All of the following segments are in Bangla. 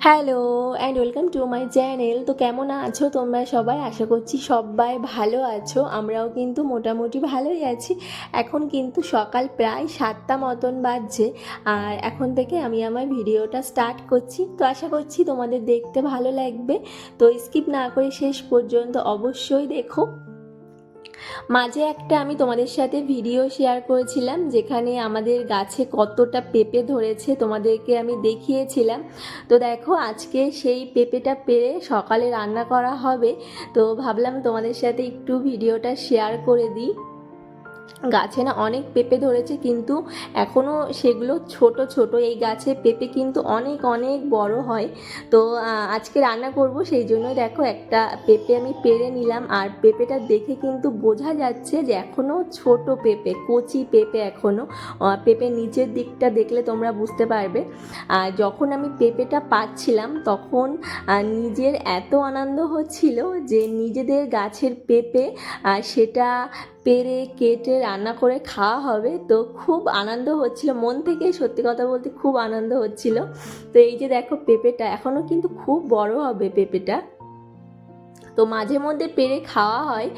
Hello and welcome to my channel. তো কেমন আছো তোমরা সবাই? আশা করছি সবাই ভালো আছো। আমরাও কিন্তু মোটামুটি ভালোই আছি। এখন কিন্তু সকাল প্রায় 7টা মতন বাজছে, আর এখন থেকে আমি আমার ভিডিওটা স্টার্ট করছি। তো আশা করছি তোমাদের দেখতে ভালো লাগবে। তো স্কিপ না করে শেষ পর্যন্ত অবশ্যই দেখো। মাঝে একটা আমি তোমাদের সাথে ভিডিও শেয়ার করেছিলাম, যেখানে আমাদের গাছে কতটা পেঁপে ধরেছে তোমাদেরকে আমি দেখিয়েছিলাম। তো দেখো, আজকে সেই পেঁপেটা পেরে সকালে রান্না করা হবে। তো ভাবলাম তোমাদের সাথে একটু ভিডিওটা শেয়ার করে দিই। গাছে না অনেক পেঁপে ধরেছে, কিন্তু এখনও সেগুলো ছোট ছোট। এই গাছে পেঁপে কিন্তু অনেক অনেক বড় হয়। তো আজকে রান্না করব, সেই জন্য দেখো একটা পেঁপে আমি পেরে নিলাম। আর পেঁপেটা দেখে কিন্তু বোঝা যাচ্ছে যে এখনও ছোট পেঁপে, কচি পেঁপে এখনও। পেঁপের নিচের দিকটা দেখলে তোমরা বুঝতে পারবে। আর যখন আমি পেঁপেটা পাচ্ছিলাম তখন নিজের এত আনন্দ হচ্ছিল যে নিজেদের গাছের পেঁপে সেটা পেরে কেটে রান্না করে খাওয়া হবে। তো খুব আনন্দ হচ্ছিল, মন থেকে সত্যি কথা বলতে খুব আনন্দ হচ্ছিল। তো এই যে দেখো, পেঁপেটা এখনও কিন্তু খুব বড় হবে পেঁপেটা। তো মাঝে মধ্যে পেরে খাওয়া হয়।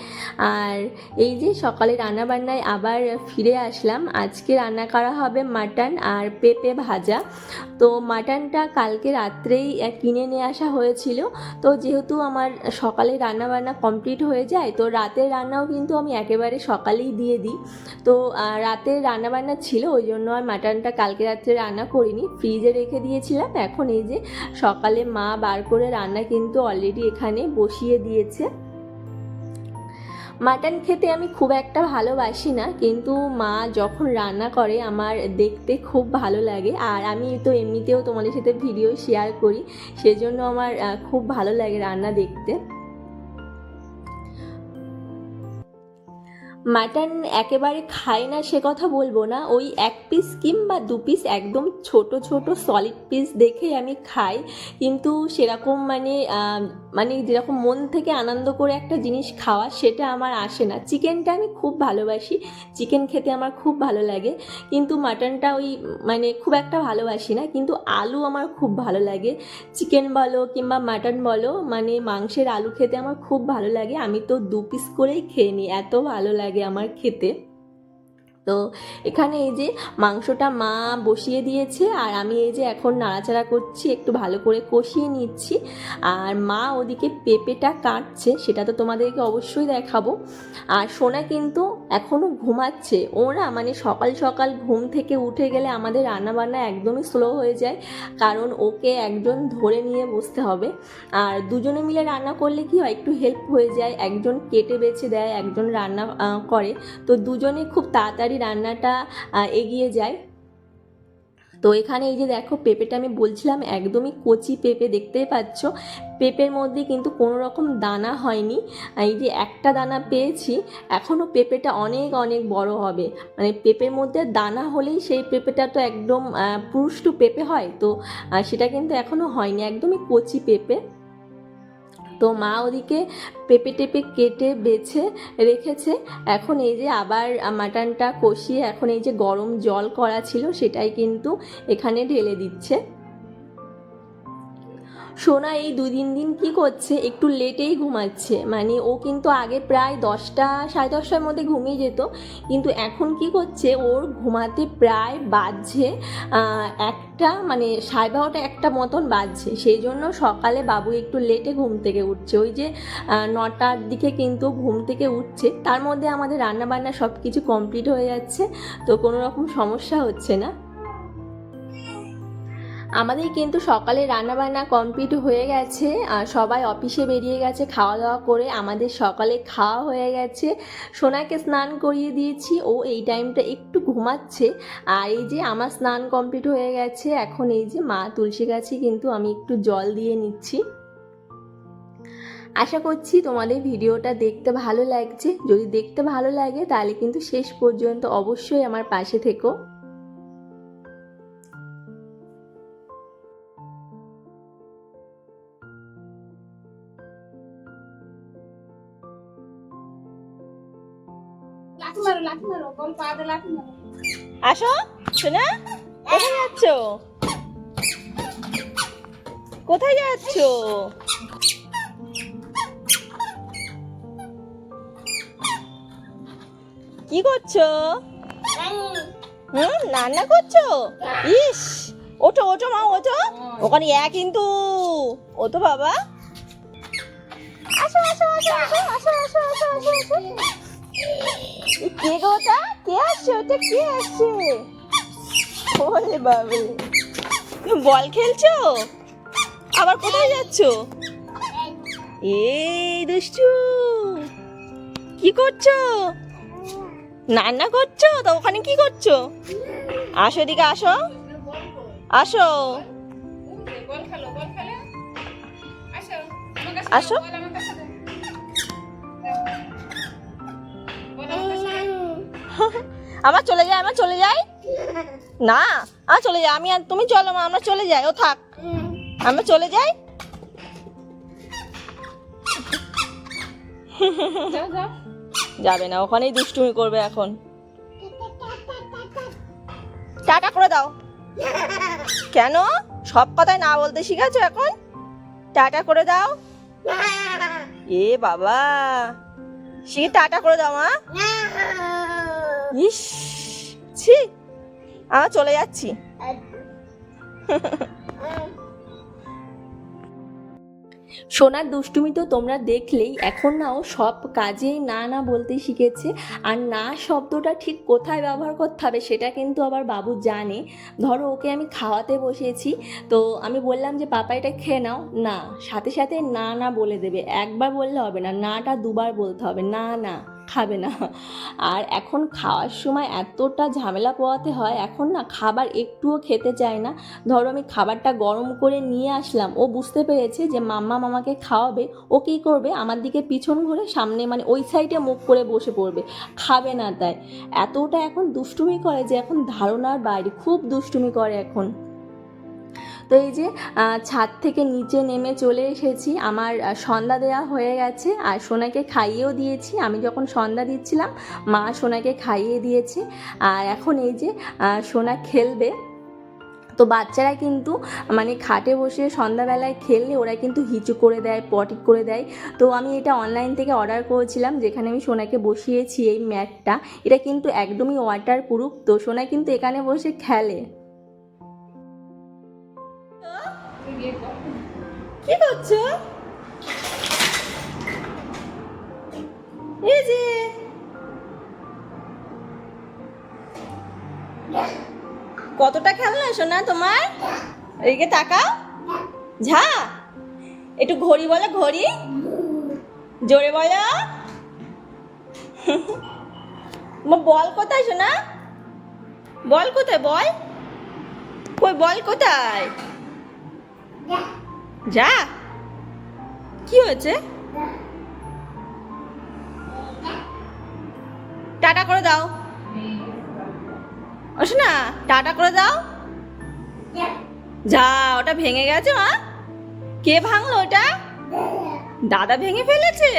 আর এই যে সকালে রান্নাবান্নায় আবার ফিরে আসলাম। আজকে রান্না করা হবে মাটন আর পেঁপে ভাজা। তো মাটনটা কালকে রাত্রেই কিনে নিয়ে আসা হয়েছিল। তো যেহেতু আমার সকালে রান্নাবান্না কমপ্লিট হয়ে যায়, তো রাতের রান্নাও কিন্তু আমি একেবারে সকালেই দিয়ে দিই। তো রাতের রান্নাবান্না ছিল, ওই জন্য আর মাটনটা কালকে রাত্রে রান্না করিনি, ফ্রিজে রেখে দিয়েছিলাম। এখন এই যে সকালে মা বার করে রান্না কিন্তু অলরেডি এখানে বসিয়ে দিয়েছে। মাটন খেতে আমি খুব একটা ভালোবাসি না, কিন্তু মা যখন রান্না করে আমার দেখতে খুব ভালো লাগে। আর আমি তো এমনিতেও তোমাদের সাথে ভিডিও শেয়ার করি, সেজন্য আমার খুব ভালো লাগে রান্না দেখতে। মাটন একেবারে খাই না সে কথা বলবো না, ওই 1 পিস কিংবা 2 পিস একদম ছোট ছোট সলিড পিস দেখে আমি খাই। কিন্তু সেরকম মানে যেরকম মন থেকে আনন্দ করে একটা জিনিস খাওয়া, সেটা আমার আসে না। চিকেনটা আমি খুব ভালোবাসি, চিকেন খেতে আমার খুব ভালো লাগে, কিন্তু মাটনটা ওই মানে খুব একটা ভালোবাসি না। কিন্তু আলু আমার খুব ভালো লাগে, চিকেন বলো কিংবা মাটন বলো, মানে মাংসের আলু খেতে আমার খুব ভালো লাগে। আমি তো 2 পিস করেই খেয়ে নিই, এত ভালো লাগে আমার খেতে। তো এখানে এই যে মাংসটা মা বসিয়ে দিয়েছে, আর আমি এই যে এখন নাড়াচাড়া করছি, একটু ভালো করে কষিয়ে নিচ্ছি। আর মা ওদিকে পেঁপেটা কাটছে, সেটা তো তোমাদেরকে অবশ্যই দেখাবো। আর সোনা কিন্তু এখনও ঘুমাচ্ছে। ওরা মানে সকাল সকাল ঘুম থেকে উঠে গেলে আমাদের রান্নাবান্না একদমই স্লো হয়ে যায়, কারণ ওকে একজন ধরে নিয়ে বসতে হবে। আর দুজনে মিলে রান্না করলে কি হয়, একটু হেল্প হয়ে যায়, একজন কেটে বেছে দেয়, একজন রান্না করে। তো দুজনে খুব তাড়াতাড়ি রান্নাটা এগিয়ে যায়। তো এখানে এই যে দেখো, পেঁপেটা আমি বলছিলাম একদমই কচি পেঁপে, দেখতেই পাচ্ছ পেঁপের মধ্যে কিন্তু কোনো রকম দানা হয়নি। এই যে একটা দানা পেয়েছি, এখনও পেঁপেটা অনেক অনেক বড় হবে। মানে পেঁপের মধ্যে দানা হলেই সেই পেঁপেটা তো একদম পুষ্টু পেঁপে হয়, তো সেটা কিন্তু এখনও হয়নি, একদমই কচি পেঁপে। তো মা ওদিকে পেঁপে টেপে কেটে বেছে রেখেছে। এখন এই যে আবার মাটনটা কষিয়ে, এখন এই যে গরম জল করা ছিল সেটাই কিন্তু এখানে ঢেলে দিচ্ছে। সোনা এই 2-3 দিন কি করছে, একটু লেটেই ঘুমাচ্ছে। মানে ও কিন্তু আগে প্রায় 10টা, 10:30টার মধ্যে ঘুমিয়ে যেত, কিন্তু এখন কি করছে, ওর ঘুমাতে প্রায় বাজছে একটা, মানে 12:30 একটা মতন বাজছে। সেই জন্য সকালে বাবু একটু লেটে ঘুম থেকে উঠছে। ওই যে 9টার দিকে কিন্তু ঘুম থেকে উঠছে, তার মধ্যে আমাদের রান্নাবান্না সব কিছু কমপ্লিট হয়ে যাচ্ছে, তো কোনো রকম সমস্যা হচ্ছে না। আমাদের কিন্তু সকালে রান্নাবান্না কমপ্লিট হয়ে গেছে, আর সবাই অফিসে বেরিয়ে গেছে খাওয়া দাওয়া করে। আমাদের সকালে খাওয়া হয়ে গেছে, সোনাকে স্নান করিয়ে দিয়েছি, ও এই টাইমটা একটু ঘুমাচ্ছে। আর এই যে আমার স্নান কমপ্লিট হয়ে গেছে, এখন এই যে মা তুলসী গাছে কিন্তু আমি একটু জল দিয়ে নিচ্ছি। আশা করছি তোমাদের ভিডিওটা দেখতে ভালো লাগছে। যদি দেখতে ভালো লাগে তাহলে কিন্তু শেষ পর্যন্ত অবশ্যই আমার পাশে থেকো। আসো সোনা, কোথায় যাচ্ছ? কোথায় যাচ্ছ? কি করছো? রান্না করছো? ইস, ওঠো ওঠো মা, ওঠো। ওখানে কিন্তু ওঠো বাবা। আসো আসো আসো আসো আসো আসো আসো আসো আসো। কে গো ওটা? কে আসছে? ওটা কে আসছে? ওরে বাবা, তুমি বল খেলছো? আবার কোথায় যাচ্ছো? এই দুষ্টু, কি করছো? রান্না করছো? তো ওখানে কি করছো? আসো এদিকে, আসো আসো আসো। আমার চলে যায়, আমার চলে যায় না, আমার চলে যায়। আমি আর তুমি চলো মা, আমরা চলে যাই। ও থাক, আমরা চলে যাই। যাবে না, ওখানেই দুষ্টুমি করবে এখন। টাটা করে দাও। কেন সব কথায় না বলতে শিখেছো এখন? টাটা করে দাও। এ বাবা, সে টাটা করে দাও মা। ইস, ছি, আমরা চলে যাচ্ছি। সোনার দুষ্টুমি তো তোমরা দেখলেই। এখন না ও সব কাজেই না না বলতে শিখেছে। আর না শব্দটা ঠিক কোথায় ব্যবহার করতে হবে সেটা কিন্তু আবার বাবু জানে। ধরো ওকে আমি খাওয়াতে বসেছি, তো আমি বললাম যে পাপা এটা খেয়ে নাও, না, সাথে সাথে না না বলে দেবে। একবার বললে হবে না, নাটা দুবার বলতে হবে, না না খাবে না। আর এখন খাওয়ার সময় এতটা ঝামেলা পোহাতে হয়, এখন না খাবার একটুও খেতে চায় না। ধরো আমি খাবারটা গরম করে নিয়ে আসলাম, ও বুঝতে পেরেছে যে মাম্মা মামাকে খাওয়াবে, ও কী করবে, আমার দিকে পিছন ঘুরে সামনে মানে ওই সাইডে মুখ করে বসে পড়বে, খাবে না। তাই এতটা এখন দুষ্টুমি করে যে এখন ধারণার বাইরে, খুব দুষ্টুমি করে এখন। তো এই যে ছাদ থেকে নিচে নেমে চলে এসেছি, আমার সন্ধ্যা দেওয়া হয়ে গেছে আর সোনাকে খাইয়েও দিয়েছি। আমি যখন সন্ধ্যা দিচ্ছিলাম মা সোনাকে খাইয়ে দিয়েছে। আর এখন এই যে সোনা খেলবে। তো বাচ্চারা কিন্তু মানে খাটে বসে সন্ধ্যাবেলায় খেললে ওরা কিন্তু হিচু করে দেয়, পটি করে দেয়। তো আমি এটা অনলাইন থেকে অর্ডার করেছিলাম, যেখানে আমি সোনাকে বসিয়েছি এই ম্যাটটা। এটা কিন্তু একদমই ওয়াটার প্রুফ, তো সোনা কিন্তু এখানে বসে খেলে। কি করছো? এই যে কতটা খেলনা সোনা তোমার? এদিকে তাকাও। ঝা, একটু ঘড়ি বলো, ঘড়ি জোরে বলো। বল কোথায় সোনা? বল কোথায়? বল কই? বল কোথায়? যা, কি হয়েছে? টাটা করে দাও। ও শোনা, টাটা করে দাও। যা, ওটা ভেঙে গেছে মা। কে ভাঙলো ওটা? দাদা ভেঙে ফেলেছে?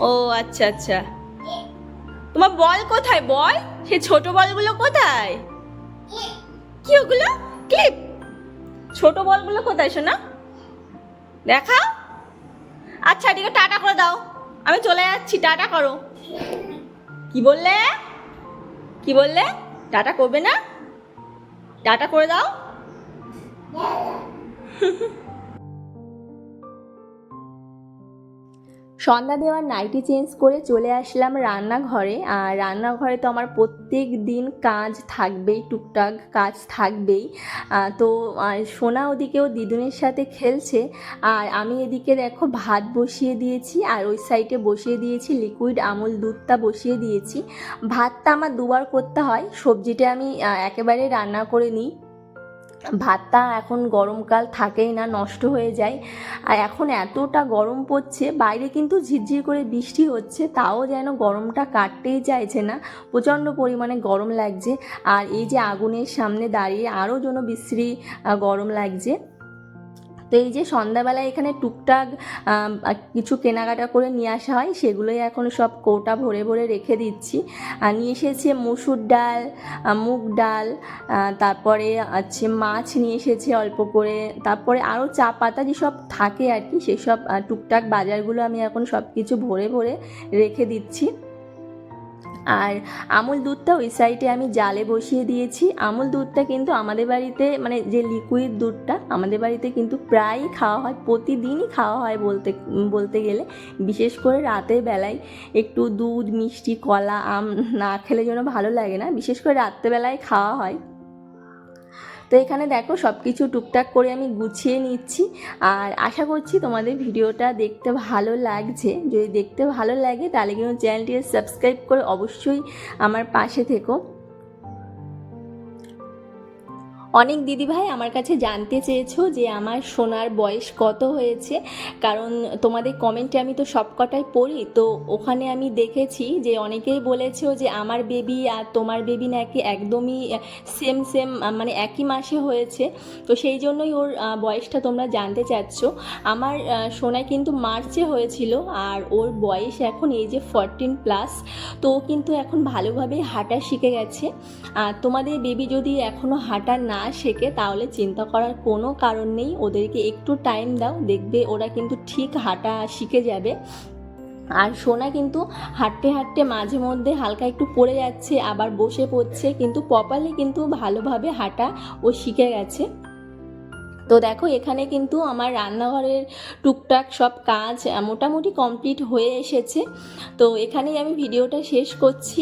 ও আচ্ছা আচ্ছা। তোমার বল কোথায়? বল, সে ছোট বলগুলো কোথায়? কি ওগুলো? ক্লিপ? ছোট বলগুলো কোথায় সোনা? দেখা। আচ্ছা ঠিক আছে, টাটা করে দাও, আমি চলে যাচ্ছি, টাটা করো। কি বললে? কি বললে? টাটা করবে না? টাটা করে দাও। সন্ধ্যা দেওয়ার নাইটি চেঞ্জ করে চলে আসলাম রান্নাঘরে। আর রান্নাঘরে তো আমার প্রত্যেক দিন কাজ থাকবেই, টুকটাক কাজ থাকবেই। তো সোনা ওদিকেও দিদুনের সাথে খেলছে, আর আমি এদিকে দেখো ভাত বসিয়ে দিয়েছি, আর ওই সাইডে বসিয়ে দিয়েছি লিকুইড আমুল দুধটা বসিয়ে দিয়েছি। ভাতটা আমার দুবার করতে হয়, সবজিটা আমি একেবারে রান্না করে নিই। ভাতটা এখন গরমকাল থাকেই না, নষ্ট হয়ে যায়। আর এখন এতটা গরম পড়ছে, বাইরে কিন্তু ঝিরঝির করে বৃষ্টি হচ্ছে, তাও যেন গরমটা কাটতেই চাইছে না, প্রচণ্ড পরিমাণে গরম লাগছে। আর এই যে আগুনের সামনে দাঁড়িয়ে আরও যেন বিশ্রী গরম লাগছে। তো এই যে সন্ধ্যাবেলায় এখানে টুকটাক কিছু কেনাকাটা করে নিয়ে আসা হয়, সেগুলোই এখন সব কৌটা ভরে ভরে রেখে দিচ্ছি। নিয়ে এসেছে মসুর ডাল, মুগ ডাল, তারপরে আছে মাছ নিয়ে এসেছে অল্প করে, তারপরে আরও চা পাতা যেসব থাকে আর কি, সেসব টুকটাক বাজারগুলো আমি এখন সব কিছু ভরে ভরে রেখে দিচ্ছি। আর আমুল দুধটা ওই সাইডে আমি জালে বসিয়ে দিয়েছি। আমুল দুধটা কিন্তু আমাদের বাড়িতে, মানে যে লিকুইড দুধটা আমাদের বাড়িতে কিন্তু প্রায়ই খাওয়া হয়, প্রতিদিনই খাওয়া হয় বলতে গেলে। বিশেষ করে রাতের বেলায় একটু দুধ, মিষ্টি, কলা, আম না খেলে যেন ভালো লাগে না, বিশেষ করে রাত্রেবেলায় খাওয়া হয়। তো এখানে দেখো সব কিছু টুকটাক করে আমি গুছিয়ে নিচ্ছি। আর আশা করছি তোমাদের ভিডিওটা দেখতে ভালো লাগছে। যদি দেখতে ভালো লাগে তাহলে কিন্তু চ্যানেলটিকে সাবস্ক্রাইব করে অবশ্যই আমার পাশে থেকো। অনেক দিদিভাই আমার কাছে জানতে চেয়েছো যে আমার সোনার বয়স কত হয়েছে, কারণ তোমাদের কমেন্টে আমি তো সবকটাই পড়ি। তো ওখানে আমি দেখেছি যে অনেকেই বলেছো যে আমার বেবি আর তোমার বেবি নাকি একদমই সেম মানে একই মাসে হয়েছে। তো সেই জন্যই ওর বয়সটা তোমরা জানতে চাচ্ছ। আমার সোনায় কিন্তু মার্চে হয়েছিল, আর ওর বয়স এখন এই যে 14+। তো ও কিন্তু এখন ভালোভাবেই হাঁটা শিখে গেছে। আর তোমাদের বেবি যদি এখনও হাঁটা না শেখে তাহলে চিন্তা করার কোনো কারণ নেই, ওদেরকে একটু টাইম দাও, দেখবে ওরা কিন্তু ঠিক হাঁটা শিখে যাবে। আর সোনা কিন্তু হাঁটতে হাঁটতে মাঝে মধ্যে হালকা একটু পড়ে যাচ্ছে, আবার বসে পড়ছে, কিন্তু প্রপারলি কিন্তু ভালোভাবে হাঁটা ও শিখে গেছে। তো দেখো এখানে কিন্তু আমার রান্নাঘরের টুকটাক সব কাজ মোটামুটি কমপ্লিট হয়ে এসেছে। তো এখানেই আমি ভিডিওটা শেষ করছি।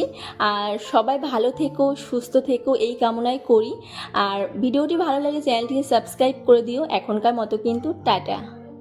আর সবাই ভালো থেকো, সুস্থ থেকো এই কামনাই করি। আর ভিডিওটি ভালো লাগে চ্যানেলটিকে সাবস্ক্রাইব করে দিও। এখনকার মতো কিন্তু টাটা।